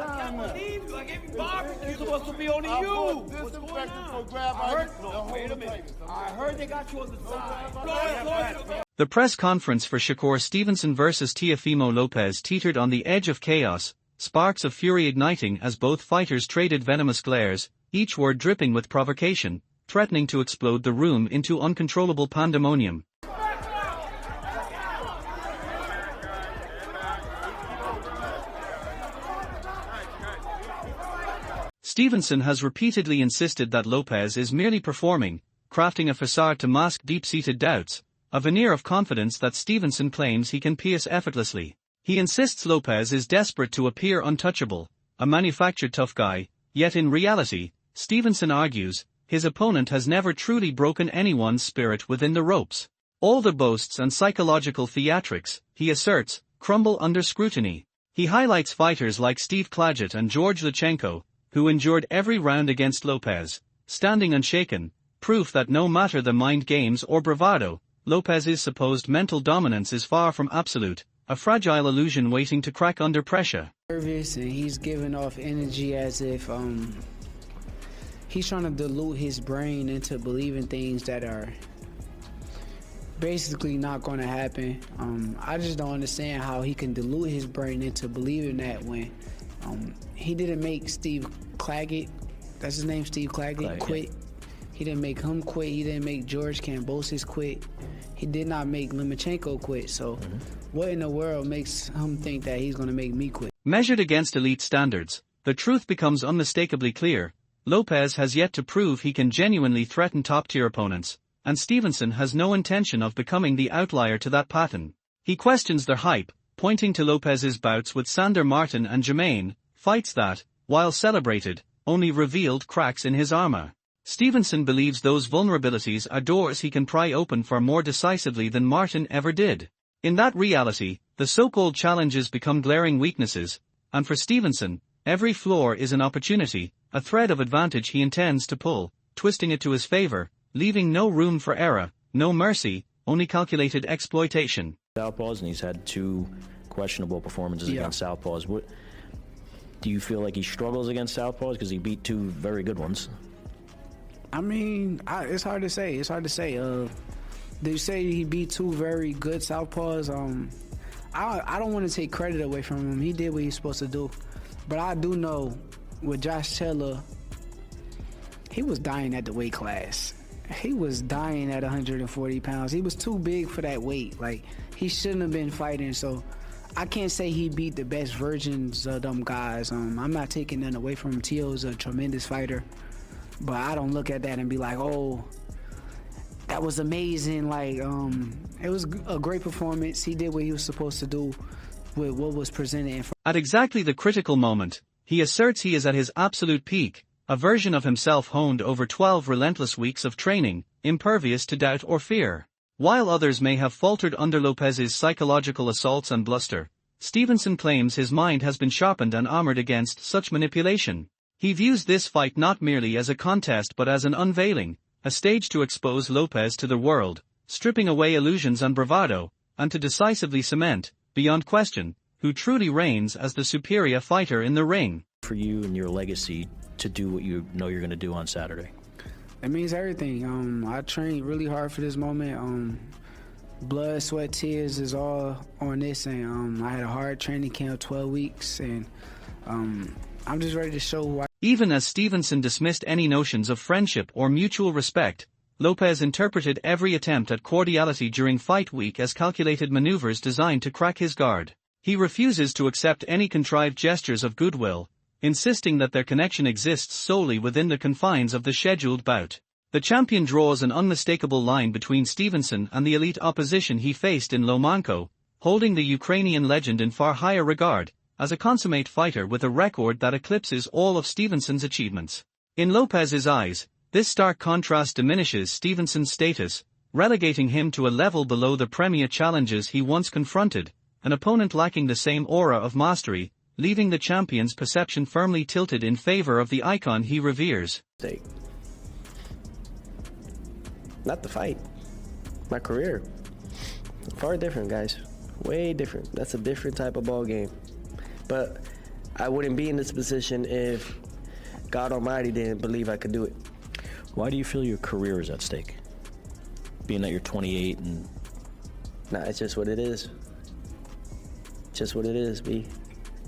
can't believe you. I gave you barbecue. It's supposed to be only I you. put What's going disinfectant for on? grab I heard, ice, no, the whole wait a minute. thing. I heard they got you on the side. The press conference for Shakur Stevenson vs Teofimo Lopez teetered on the edge of chaos, sparks of fury igniting as both fighters traded venomous glares, each word dripping with provocation, threatening to explode the room into uncontrollable pandemonium. Stevenson has repeatedly insisted that Lopez is merely performing, crafting a facade to mask deep-seated doubts, a veneer of confidence that Stevenson claims he can pierce effortlessly. He insists Lopez is desperate to appear untouchable, a manufactured tough guy, yet in reality, Stevenson argues, his opponent has never truly broken anyone's spirit within the ropes. All the boasts and psychological theatrics, he asserts, crumble under scrutiny. He highlights fighters like Steve Claggett and George Lachenko, who endured every round against Lopez, standing unshaken, proof that no matter the mind games or bravado, Lopez's supposed mental dominance is far from absolute, a fragile illusion waiting to crack under pressure. Nervous, and he's giving off energy as if he's trying to dilute his brain into believing things that are basically not going to happen. I just don't understand how he can dilute his brain into believing that when he didn't make Steve Claggett, that's his name, Steve Claggett, quit. He didn't make him quit. He didn't make George Kambosos quit. He did not make Lomachenko quit. So what in the world makes him think that he's going to make me quit? Measured against elite standards, the truth becomes unmistakably clear. Lopez has yet to prove he can genuinely threaten top-tier opponents, and Stevenson has no intention of becoming the outlier to that pattern. He questions their hype, pointing to Lopez's bouts with Sander Martin and Jermaine, fights that, while celebrated, only revealed cracks in his armor. Stevenson believes those vulnerabilities are doors he can pry open far more decisively than Martin ever did. In that reality, the so-called challenges become glaring weaknesses, and for Stevenson, every flaw is an opportunity, a thread of advantage he intends to pull, twisting it to his favor, leaving no room for error, no mercy, only calculated exploitation. Southpaws, and he's had two questionable performances against Southpaws. What do you feel like he struggles against Southpaws because he beat two very good ones? I mean, it's hard to say. It's hard to say. They say he beat two very good Southpaws. I don't want to take credit away from him. He did what he's supposed to do. But I do know with Josh Taylor, he was dying at the weight class. He was dying at 140 pounds. He was too big for that weight. Like, he shouldn't have been fighting. So I can't say he beat the best versions of them guys. I'm not taking none away from him. Teo's a tremendous fighter. But I don't look at that and be like, oh, that was amazing. Like, it was a great performance. He did what he was supposed to do with what was presented in front. At exactly the critical moment, he asserts he is at his absolute peak, a version of himself honed over 12 relentless weeks of training, impervious to doubt or fear. While others may have faltered under Lopez's psychological assaults and bluster, Stevenson claims his mind has been sharpened and armored against such manipulation. He views this fight not merely as a contest but as an unveiling, a stage to expose Lopez to the world, stripping away illusions and bravado, and to decisively cement, beyond question, who truly reigns as the superior fighter in the ring. For you and your legacy to do what you know you're going to do on Saturday? It means everything. I trained really hard for this moment. Blood, sweat, tears is all on this, and I had a hard training camp, 12 weeks, and I'm just ready to show who I am. Even as Stevenson dismissed any notions of friendship or mutual respect, Lopez interpreted every attempt at cordiality during fight week as calculated maneuvers designed to crack his guard. He refuses to accept any contrived gestures of goodwill, insisting that their connection exists solely within the confines of the scheduled bout. The champion draws an unmistakable line between Stevenson and the elite opposition he faced in Lomachenko, holding the Ukrainian legend in far higher regard, as a consummate fighter with a record that eclipses all of Stevenson's achievements. In Lopez's eyes, this stark contrast diminishes Stevenson's status, relegating him to a level below the premier challenges he once confronted, an opponent lacking the same aura of mastery, leaving the champion's perception firmly tilted in favor of the icon he reveres. Not the fight. My career. Far different, guys. Way different. That's a different type of ball game. But I wouldn't be in this position if God Almighty didn't believe I could do it. Why do you feel your career is at stake? Being that you're 28 and... Nah, it's just what it is. Just what it is, B.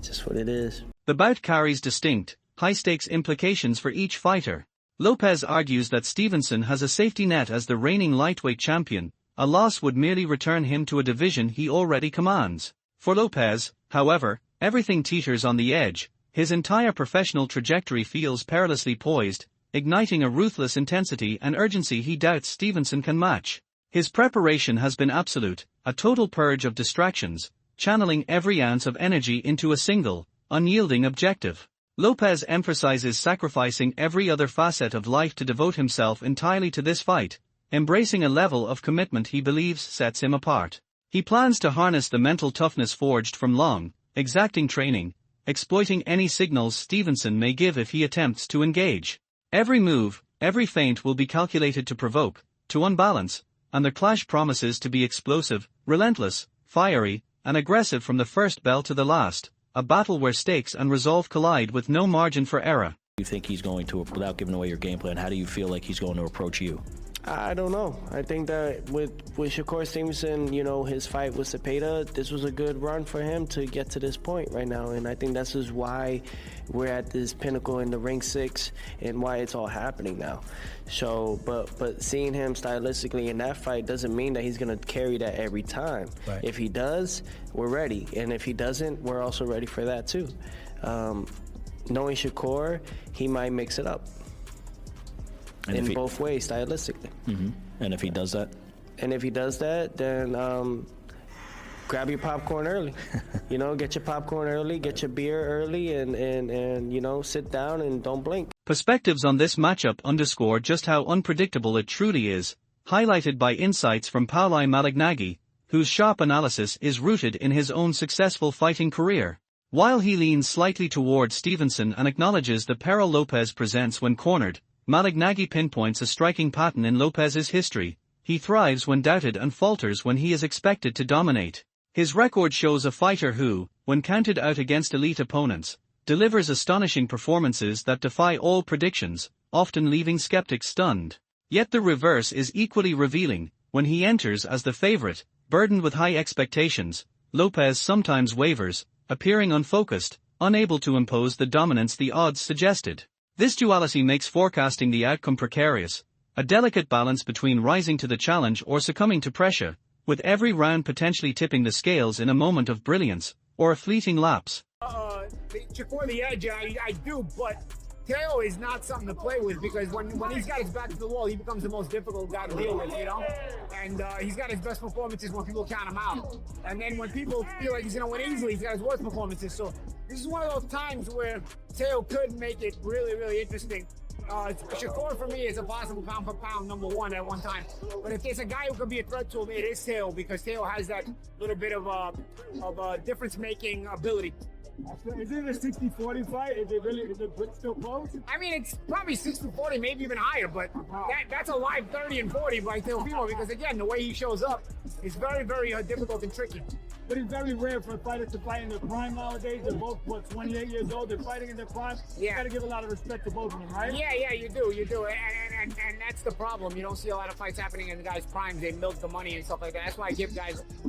Just what it is. The bout carries distinct, high-stakes implications for each fighter. Lopez argues that Stevenson has a safety net as the reigning lightweight champion. A loss would merely return him to a division he already commands. For Lopez, however, everything teeters on the edge. His entire professional trajectory feels perilously poised, igniting a ruthless intensity and urgency he doubts Stevenson can match. His preparation has been absolute, a total purge of distractions, channeling every ounce of energy into a single, unyielding objective. Lopez emphasizes sacrificing every other facet of life to devote himself entirely to this fight, embracing a level of commitment he believes sets him apart. He plans to harness the mental toughness forged from long, exacting training, exploiting any signals Stevenson may give if he attempts to engage. Every move, every feint will be calculated to provoke, to unbalance, and the clash promises to be explosive, relentless, fiery, and aggressive from the first bell to the last, a battle where stakes and resolve collide with no margin for error. You think he's going to, without giving away your game plan, how do you feel like he's going to approach you? I don't know. I think that with SHAKUR Stevenson, you know, his fight with Cepeda, this was a good run for him to get to this point right now. And I think this is why we're at this pinnacle in the ring 6 and why it's all happening now. So, but seeing him stylistically in that fight doesn't mean that he's going to carry that every time. Right. If he does, we're ready. And if he doesn't, we're also ready for that too. Knowing SHAKUR, he might mix it up. And in both ways, stylistically. Mm-hmm. And if he does that? And if he does that, then grab your popcorn early. You know, get your popcorn early, get your beer early, and you know, sit down and don't blink. Perspectives on this matchup underscore just how unpredictable it truly is, highlighted by insights from Pauli Malignaggi, whose sharp analysis is rooted in his own successful fighting career. While he leans slightly toward Stevenson and acknowledges the peril Lopez presents when cornered, Malignaggi pinpoints a striking pattern in Lopez's history. He thrives when doubted and falters when he is expected to dominate. His record shows a fighter who, when counted out against elite opponents, delivers astonishing performances that defy all predictions, often leaving skeptics stunned. Yet the reverse is equally revealing. When he enters as the favorite, burdened with high expectations, Lopez sometimes wavers, appearing unfocused, unable to impose the dominance the odds suggested. This duality makes forecasting the outcome precarious, a delicate balance between rising to the challenge or succumbing to pressure, with every round potentially tipping the scales in a moment of brilliance, or a fleeting lapse. SHAKUR the edge, I do, but Teo is not something to play with because when he's got his back to the wall, he becomes the most difficult guy to deal with, you know? And he's got his best performances when people count him out. And then when people feel like he's going to win easily, he's got his worst performances. So this is one of those times where Teo could make it really, really interesting. SHAKUR for me is a possible pound for pound #1 at one time. But if there's a guy who could be a threat to him, it is Teo because Teo has that little bit of difference-making ability. Is it a 60-40 fight? Is it still close? I mean, it's probably 60-40, maybe even higher, but that's a live 30 and 40 by Teofimo because, again, the way he shows up is very, very difficult and tricky. But it's very rare for fighters to fight in their prime nowadays. They're both, 28 years old. They're fighting in their prime. Yeah. You got to give a lot of respect to both of them, right? Yeah, you do. And that's the problem. You don't see a lot of fights happening in the guys' primes. They milk the money and stuff like that. That's why I give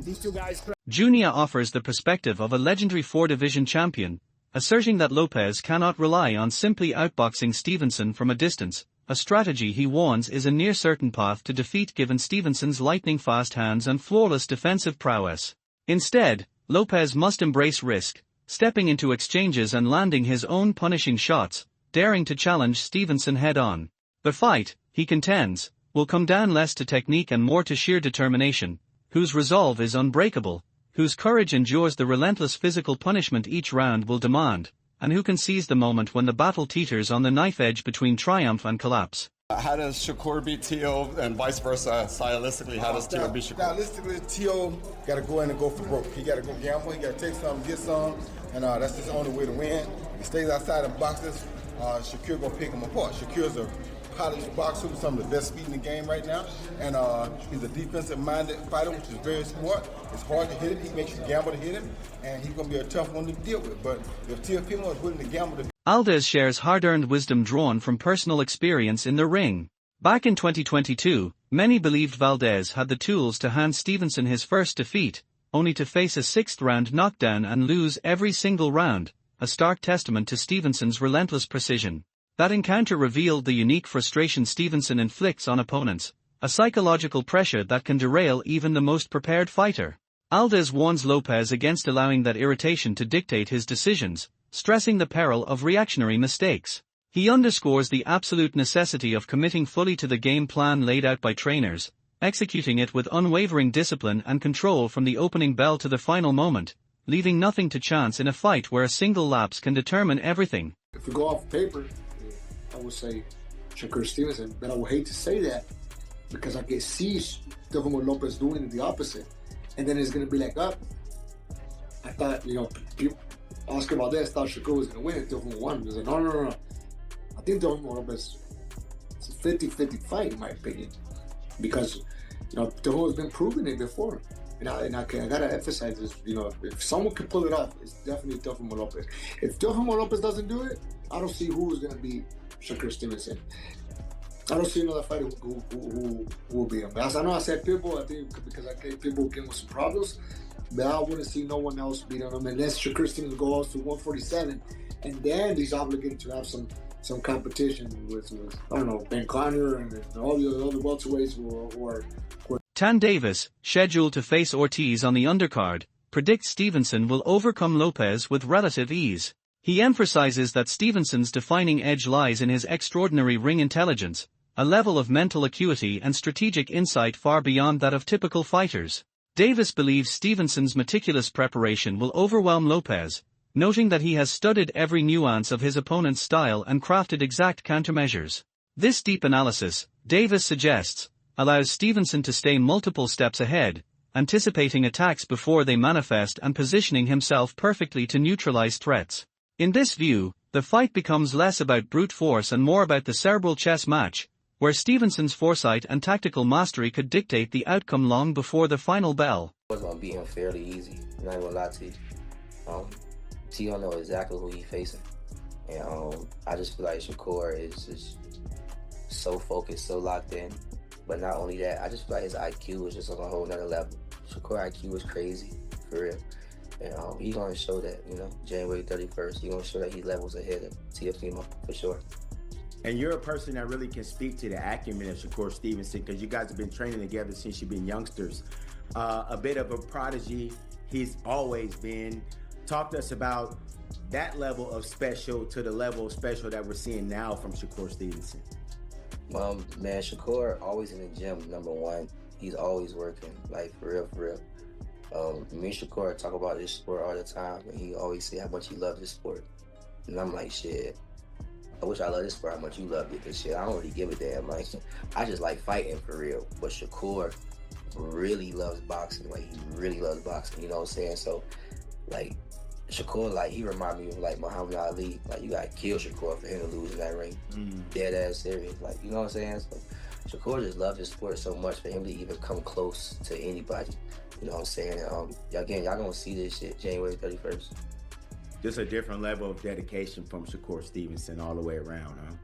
these two guys credit. Junior offers the perspective of a legendary 4-division champion, asserting that Lopez cannot rely on simply outboxing Stevenson from a distance, a strategy he warns is a near-certain path to defeat given Stevenson's lightning-fast hands and flawless defensive prowess. Instead, Lopez must embrace risk, stepping into exchanges and landing his own punishing shots, daring to challenge Stevenson head-on. The fight, he contends, will come down less to technique and more to sheer determination, whose resolve is unbreakable, whose courage endures the relentless physical punishment each round will demand, and who can seize the moment when the battle teeters on the knife edge between triumph and collapse. How does SHAKUR beat Teo and vice versa? Stylistically, how does Teo beat SHAKUR? Stylistically, Teo got to go in and go for broke. He got to go gamble, he got to take some, get some, and that's just the only way to win. He stays outside and boxes, SHAKUR going to pick him apart. SHAKUR's a polished boxer with some of the best speed in the game right now. And he's a defensive-minded fighter, which is very smart. It's hard to hit him. He makes you gamble to hit him, and he's going to be a tough one to deal with. But if Teofimo is willing to gamble to... Valdez shares hard-earned wisdom drawn from personal experience in the ring. Back in 2022, many believed Valdez had the tools to hand Stevenson his first defeat, only to face a sixth-round knockdown and lose every single round, a stark testament to Stevenson's relentless precision. That encounter revealed the unique frustration Stevenson inflicts on opponents, a psychological pressure that can derail even the most prepared fighter. Valdez warns Lopez against allowing that irritation to dictate his decisions, stressing the peril of reactionary mistakes. He underscores the absolute necessity of committing fully to the game plan laid out by trainers, executing it with unwavering discipline and control from the opening bell to the final moment, leaving nothing to chance in a fight where a single lapse can determine everything. If we go off paper, I would say Shakur Stevenson, but I would hate to say that because I can see Teofimo Lopez doing the opposite. And then it's going to be like, I thought, Oscar Valdez thought Shakur was going to win and Teofimo won. He was like, no. I think Teofimo Lopez, it's a 50-50 fight in my opinion. Because, Teofimo has been proving it before. And I gotta emphasize this, if someone can pull it off, it's definitely Teofimo Lopez. If Teofimo Lopez doesn't do it, I don't see who's gonna be Shakur Stevenson. I don't see another fighter who will beat him. I know I said Pitbull, I think because I gave Pitbull came with some problems, but I wouldn't see no one else beating him unless Shakur Stevenson goes to 147, and then he's obligated to have some competition with I don't know, Ben Conner and all the other welterweights who are. Tan Davis, scheduled to face Ortiz on the undercard, predicts Stevenson will overcome Lopez with relative ease. He emphasizes that Stevenson's defining edge lies in his extraordinary ring intelligence, a level of mental acuity and strategic insight far beyond that of typical fighters. Davis believes Stevenson's meticulous preparation will overwhelm Lopez, noting that he has studied every nuance of his opponent's style and crafted exact countermeasures. This deep analysis, Davis suggests, allows Stevenson to stay multiple steps ahead, anticipating attacks before they manifest and positioning himself perfectly to neutralize threats. In this view, the fight becomes less about brute force and more about the cerebral chess match, where Stevenson's foresight and tactical mastery could dictate the outcome long before the final bell. I was gonna beat him fairly easy, I'm not gonna lie to you. T.O. know exactly who he's facing. And I just feel like Shakur is just so focused, so locked in. But not only that, I just feel like his IQ is just on a whole nother level. Shakur IQ is crazy, for real. And he's gonna show that, January 31st, he's gonna show that he levels ahead of Teofimo, for sure. And you're a person that really can speak to the acumen of Shakur Stevenson because you guys have been training together since you've been youngsters. A bit of a prodigy, he's always been. Talk to us about that level of special to the level of special that we're seeing now from Shakur Stevenson. Man, Shakur always in the gym, number one. He's always working, like for real. Me and Shakur talk about this sport all the time, and he always say how much he loves this sport. And I'm like, shit, I wish I loved this sport how much you loved it, because shit, I don't really give a damn. Like, I just like fighting for real. But Shakur really loves boxing, like he really loves boxing, you know what I'm saying? So, like, Shakur, like, he remind me of, like, Muhammad Ali. Like, you gotta kill Shakur for him to lose in that ring. Dead ass serious. Like, you know what I'm saying? So, Shakur just loves his sport so much for him to even come close to anybody. You know what I'm saying? Again, y'all gonna see this shit January 31st. Just a different level of dedication from Shakur Stevenson all the way around, huh?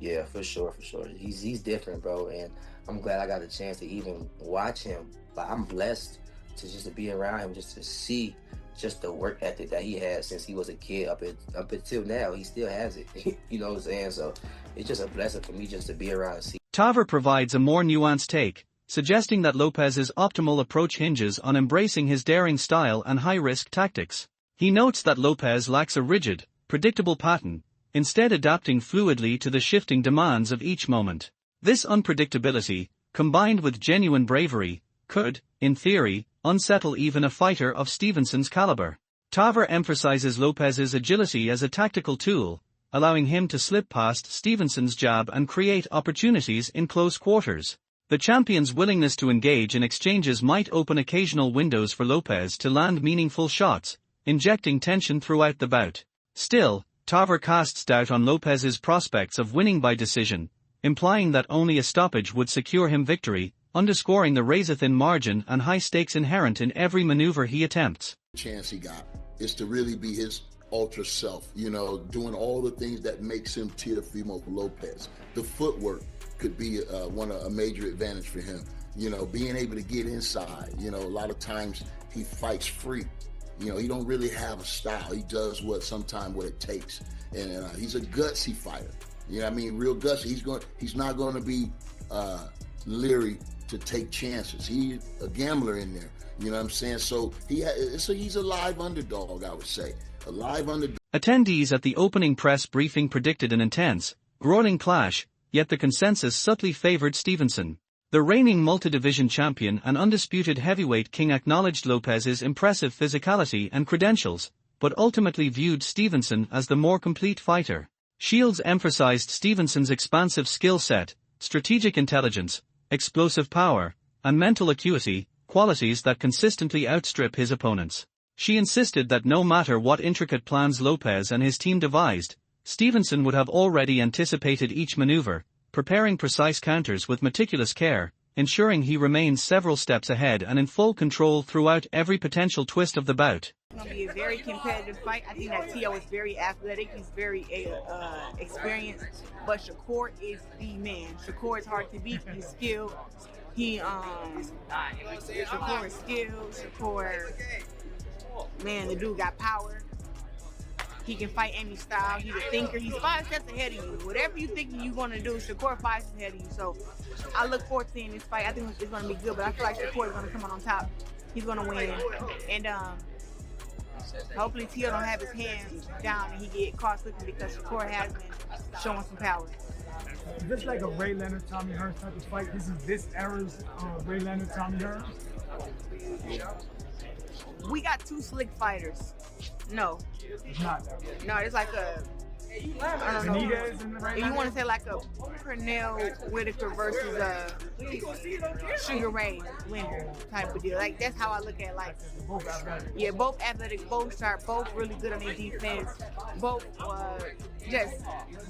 Yeah, for sure. He's different, bro, and I'm glad I got a chance to even watch him. Like, I'm blessed to be around him, just to see just the work ethic that he had since he was a kid up until now. He still has it. You know what I'm saying? So it's just a blessing for me just to be around and see. Takeover provides a more nuanced take, suggesting that Lopez's optimal approach hinges on embracing his daring style and high-risk tactics. He notes that Lopez lacks a rigid, predictable pattern, instead adapting fluidly to the shifting demands of each moment. This unpredictability, combined with genuine bravery, could, in theory, unsettle even a fighter of Stevenson's caliber. Takeover emphasizes Lopez's agility as a tactical tool, allowing him to slip past Stevenson's jab and create opportunities in close quarters. The champion's willingness to engage in exchanges might open occasional windows for Lopez to land meaningful shots, injecting tension throughout the bout. Still, Takeover casts doubt on Lopez's prospects of winning by decision, implying that only a stoppage would secure him victory, underscoring the razor-thin margin and high stakes inherent in every maneuver he attempts. Chance he got is to really be his ultra self, you know, doing all the things that makes him Teofimo Lopez. The footwork could be a major advantage for him. You know, being able to get inside. You know, a lot of times he fights free. You know, he don't really have a style. He does what it takes. And he's a gutsy fighter. You know what I mean? Real gutsy. He's not going to be leery to take chances. He's a gambler in there. You know what I'm saying? So he's a live underdog, I would say. A live underdog. Attendees at the opening press briefing predicted an intense, grueling clash, yet the consensus subtly favored Stevenson. The reigning multi-division champion and undisputed heavyweight king acknowledged Lopez's impressive physicality and credentials, but ultimately viewed Stevenson as the more complete fighter. Shields emphasized Stevenson's expansive skill set, strategic intelligence, explosive power, and mental acuity, qualities that consistently outstrip his opponents. She insisted that no matter what intricate plans Lopez and his team devised, Stevenson would have already anticipated each maneuver, preparing precise counters with meticulous care, ensuring he remains several steps ahead and in full control throughout every potential twist of the bout. It's going to be a very competitive fight. I think that Teo is very athletic. He's very experienced. But Shakur is the man. Shakur is hard to beat. He's skilled. Shakur is skilled. Shakur, man, the dude got power. He can fight any style. He's a thinker. He's 5 steps ahead of you. Whatever you think you're going to do, Shakur 5 steps ahead of you. So I look forward to seeing this fight. I think it's going to be good, but I feel like Shakur is going to come out on top. He's going to win. And hopefully Teo don't have his hands down and he get caught slipping because Shakur has been showing some power. Is this like a Ray Leonard, Tommy Hearns type of fight? This is this era's Ray Leonard, Tommy Hearns? We got 2 slick fighters. No. It's not that. No, it's like a, I don't know. If you want to say like a Pernell Whitaker versus a Sugar Ray winner type of deal. Like, that's how I look at it. Like, yeah, both athletic, both sharp, both really good on their defense, both just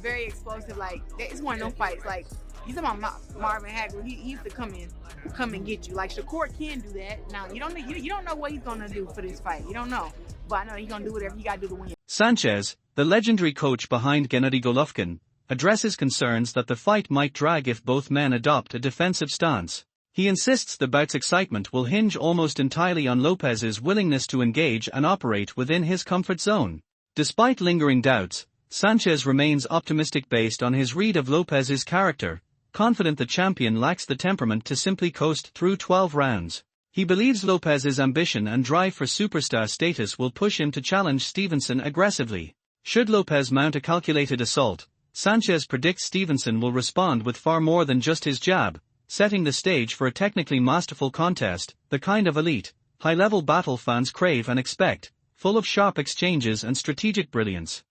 very explosive. Like, it's one of those fights. Like, you talking about Marvin Hagler? He used to come and get you. Like, Shakur can do that. Now you don't know what he's gonna do for this fight. You don't know, but I know he's gonna do whatever he gotta do to win. Sanchez, the legendary coach behind Gennady Golovkin, addresses concerns that the fight might drag if both men adopt a defensive stance. He insists the bout's excitement will hinge almost entirely on Lopez's willingness to engage and operate within his comfort zone. Despite lingering doubts, Sanchez remains optimistic based on his read of Lopez's character, confident the champion lacks the temperament to simply coast through 12 rounds. He believes Lopez's ambition and drive for superstar status will push him to challenge Stevenson aggressively. Should Lopez mount a calculated assault, Sanchez predicts Stevenson will respond with far more than just his jab, setting the stage for a technically masterful contest, the kind of elite, high-level battle fans crave and expect, full of sharp exchanges and strategic brilliance.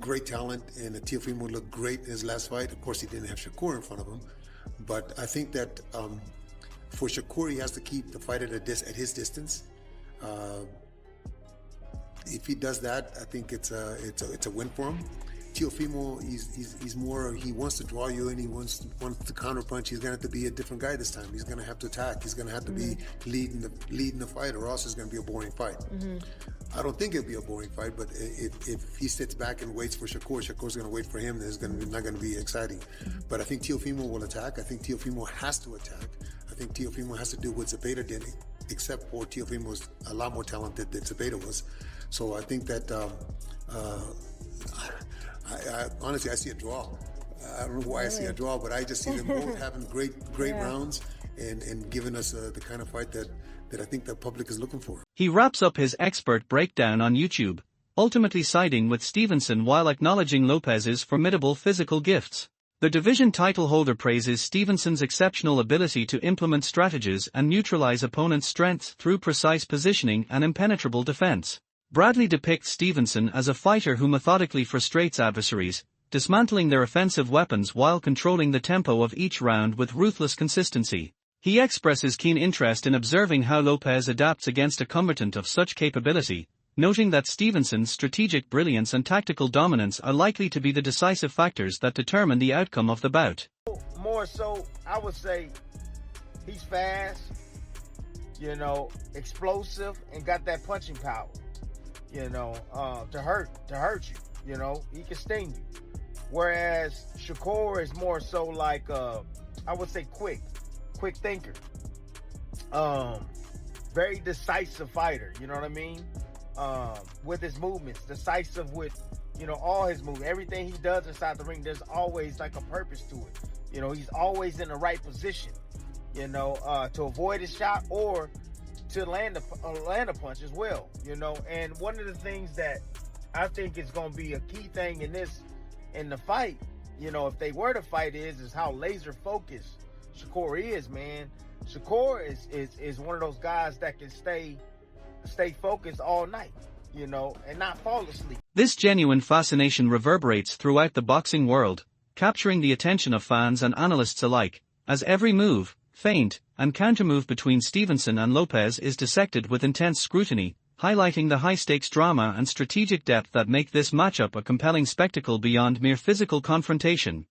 Great talent, and Teofimo looked great in his last fight. Of course, he didn't have Shakur in front of him, but I think that for Shakur, he has to keep the fight at his distance. If he does that, I think it's a win for him. Teofimo, he's more, he wants to draw you and he wants to counter punch. He's gonna have to be a different guy this time. He's gonna have to attack. He's gonna have to be leading the fight, or else it's gonna be a boring fight. I don't think it'll be a boring fight, but if he sits back and waits for Shakur's gonna wait for him, then it's not gonna be exciting. But I think Teofimo will attack. I think Teofimo has to attack. I think Teofimo has to do what Zepeda did, except for Teofimo was a lot more talented than Zepeda was. So I think that I honestly, I see a draw. I don't know why I see a draw, but I just see them both having great rounds and giving us the kind of fight that I think the public is looking for. He wraps up his expert breakdown on YouTube, ultimately siding with Stevenson while acknowledging Lopez's formidable physical gifts. The division title holder praises Stevenson's exceptional ability to implement strategies and neutralize opponents' strengths through precise positioning and impenetrable defense. Bradley depicts Stevenson as a fighter who methodically frustrates adversaries, dismantling their offensive weapons while controlling the tempo of each round with ruthless consistency. He expresses keen interest in observing how Lopez adapts against a combatant of such capability, noting that Stevenson's strategic brilliance and tactical dominance are likely to be the decisive factors that determine the outcome of the bout. More so, I would say he's fast, you know, explosive, and got that punching power, you know, to hurt you, you know, he can sting you. Whereas Shakur is more so like, I would say quick thinker, very decisive fighter, you know what I mean? With his movements, decisive with, you know, all his movements, everything he does inside the ring, there's always like a purpose to it. You know, he's always in the right position, you know, to avoid a shot or to land a punch as well, you know. And one of the things that I think is going to be a key thing in the fight, you know, if they were to fight, is how laser focused Shakur is, man. Shakur is one of those guys that can stay focused all night, you know, and not fall asleep. This genuine fascination reverberates throughout the boxing world, capturing the attention of fans and analysts alike, as every move, feint, and countermove between Stevenson and Lopez is dissected with intense scrutiny, highlighting the high-stakes drama and strategic depth that make this matchup a compelling spectacle beyond mere physical confrontation.